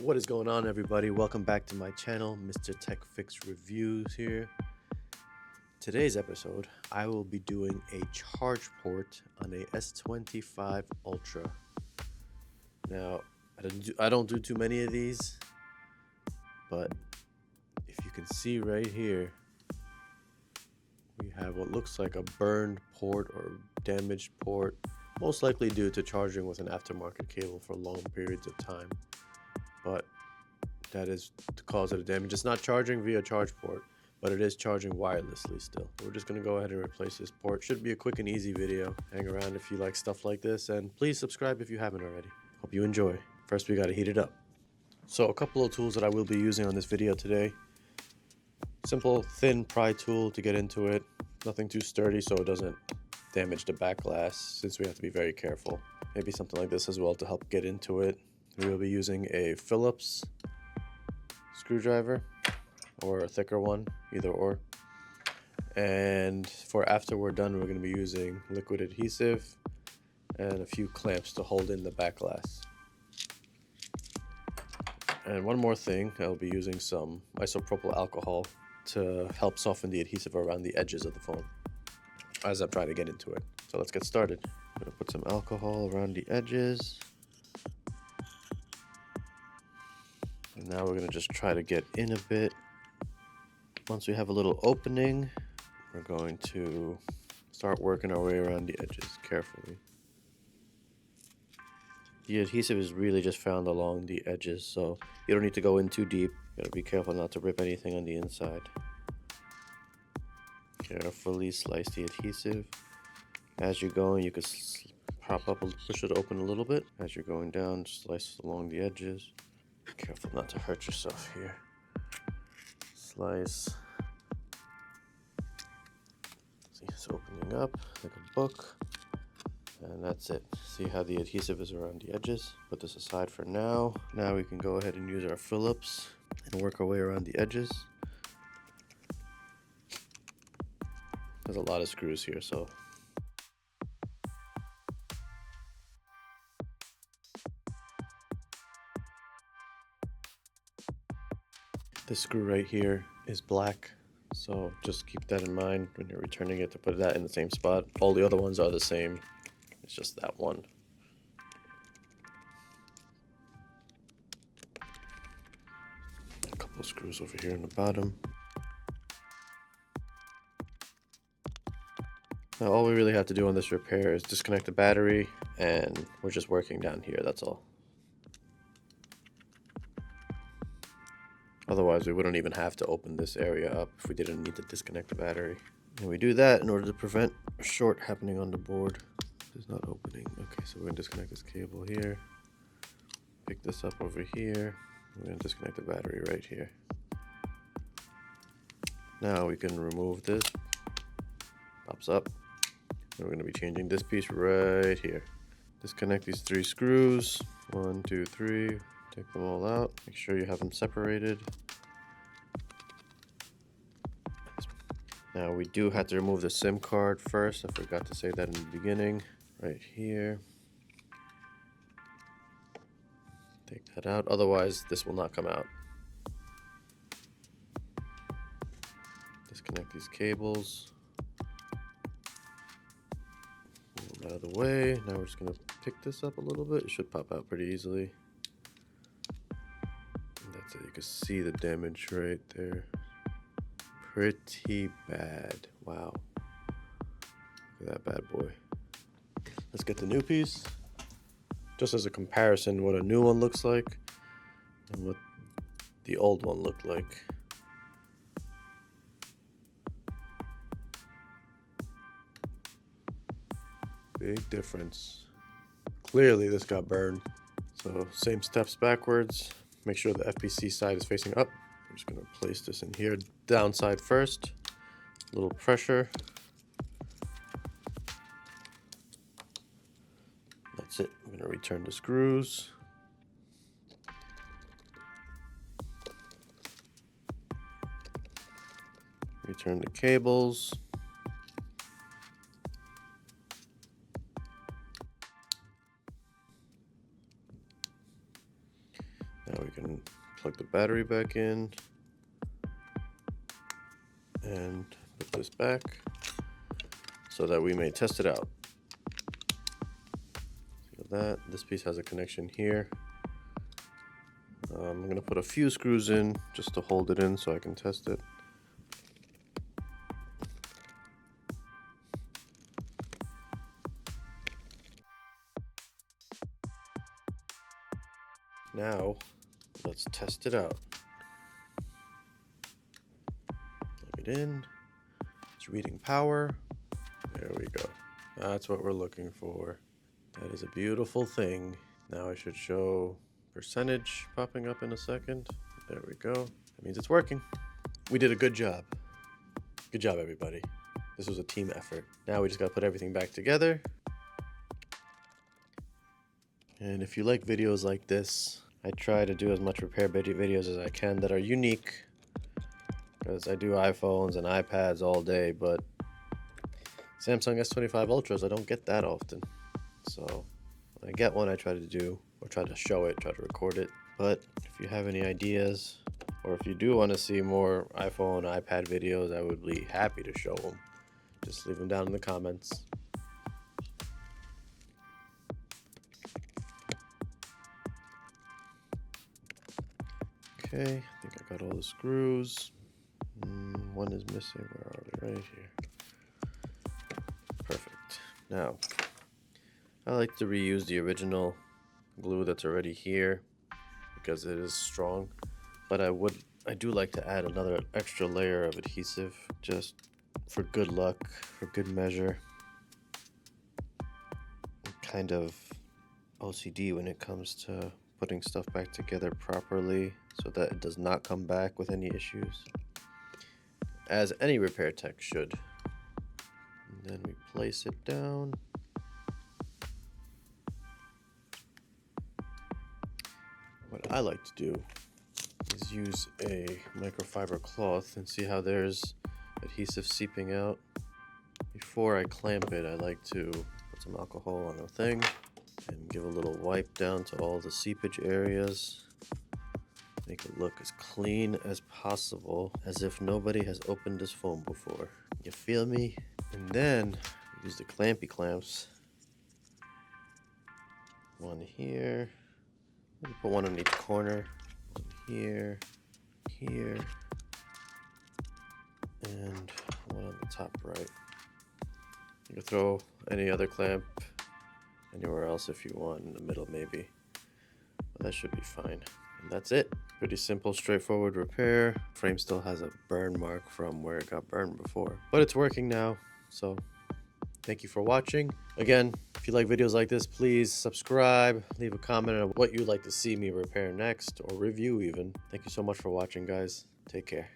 What is going on, everybody? Welcome back to my channel, Mr. Tech Fix Reviews here. Today's episode, I will be doing a charge port on a S25 Ultra. Now, I don't do too many of these, but if you can see right here, we have what looks like a burned port or damaged port, most likely due to charging with an aftermarket cable for long periods of time. But that is the cause of the damage. It's not charging via charge port, but it is charging wirelessly still. We're just gonna go ahead and replace this port. Should be a quick and easy video. Hang around if you like stuff like this, and please subscribe if you haven't already. Hope you enjoy. First, we gotta heat it up. So a couple of tools that I will be using on this video today. Simple thin pry tool to get into it. Nothing too sturdy so it doesn't damage the back glass, since we have to be very careful. Maybe something like this as well to help get into it. We will be using a Phillips screwdriver or a thicker one, either or. And for after we're done, we're going to be using liquid adhesive and a few clamps to hold in the back glass. And one more thing, I'll be using some isopropyl alcohol to help soften the adhesive around the edges of the phone as I'm trying to get into it. So let's get started. I'm going to put some alcohol around the edges. And now we're going to just try to get in a bit. Once we have a little opening, we're going to start working our way around the edges carefully. The adhesive is really just found along the edges, so you don't need to go in too deep. You gotta be careful not to rip anything on the inside. Carefully slice the adhesive. As you're going, you can prop up and push it open a little bit. As you're going down, slice along the edges. Careful not to hurt yourself here. Slice. See, it's opening up like a book. And that's it. See how the adhesive is around the edges? Put this aside for now. Now we can go ahead and use our Phillips and work our way around the edges. There's a lot of screws here, so this screw right here is black, so just keep that in mind when you're returning it, to put that in the same spot. All the other ones are the same, it's just that one. A couple of screws over here in the bottom. Now all we really have to do on this repair is disconnect the battery, and we're just working down here, that's all. Otherwise, we wouldn't even have to open this area up if we didn't need to disconnect the battery. And we do that in order to prevent a short happening on the board. It's not opening. Okay, so we're going to disconnect this cable here. Pick this up over here. We're going to disconnect the battery right here. Now we can remove this. Pops up. And we're going to be changing this piece right here. Disconnect these 3 screws. 1, 2, 3. Take them all out. Make sure you have them separated. Now we do have to remove the SIM card first. I forgot to say that in the beginning. Right here. Take that out. Otherwise, this will not come out. Disconnect these cables. Move them out of the way. Now we're just going to pick this up a little bit. It should pop out pretty easily. So you can see the damage right there. Pretty bad. Wow. Look at that bad boy. Let's get the new piece. Just as a comparison, what a new one looks like and what the old one looked like. Big difference. Clearly this got burned. So same steps backwards. Make sure the FPC side is facing up. I'm just going to place this in here. Downside first. A little pressure. That's it. I'm going to return the screws. Return the cables. Now we can plug the battery back in and put this back so that we may test it out. See that this piece has a connection here. I'm going to put a few screws in just to hold it in so I can test it. Now, let's test it out. Plug it in. It's reading power. There we go. That's what we're looking for. That is a beautiful thing. Now I should show percentage popping up in a second. There we go. That means it's working. We did a good job. Good job, everybody. This was a team effort. Now we just got to put everything back together. And if you like videos like this, I try to do as much repair videos as I can that are unique, because I do iPhones and iPads all day, but Samsung S25 Ultras I don't get that often. So when I get one, I try to do, or try to show it, try to record it. But if you have any ideas, or if you do want to see more iPhone, iPad videos, I would be happy to show them. Just leave them down in the comments. Okay, I think I got all the screws. One is missing. Where are they? Right here. Perfect. Now, I like to reuse the original glue that's already here because it is strong. But I do like to add another extra layer of adhesive just for good luck, for good measure. I'm kind of OCD when it comes to putting stuff back together properly so that it does not come back with any issues, as any repair tech should. And then we place it down. What I like to do is use a microfiber cloth and see how there's adhesive seeping out. Before I clamp it, I like to put some alcohol on the thing and give a little wipe down to all the seepage areas. Make it look as clean as possible, as if nobody has opened this phone before. You feel me? And then use the clampy clamps. One here. Maybe put one on each corner. One here, here, and one on the top right. You can throw any other clamp anywhere else if you want, in the middle maybe, but that should be fine. And that's it. Pretty simple, straightforward repair. Frame still has a burn mark from where it got burned before, but it's working now. So thank you for watching. Again, if you like videos like this, please subscribe, leave a comment on what you'd like to see me repair next, or review even. Thank you so much for watching, guys. Take care.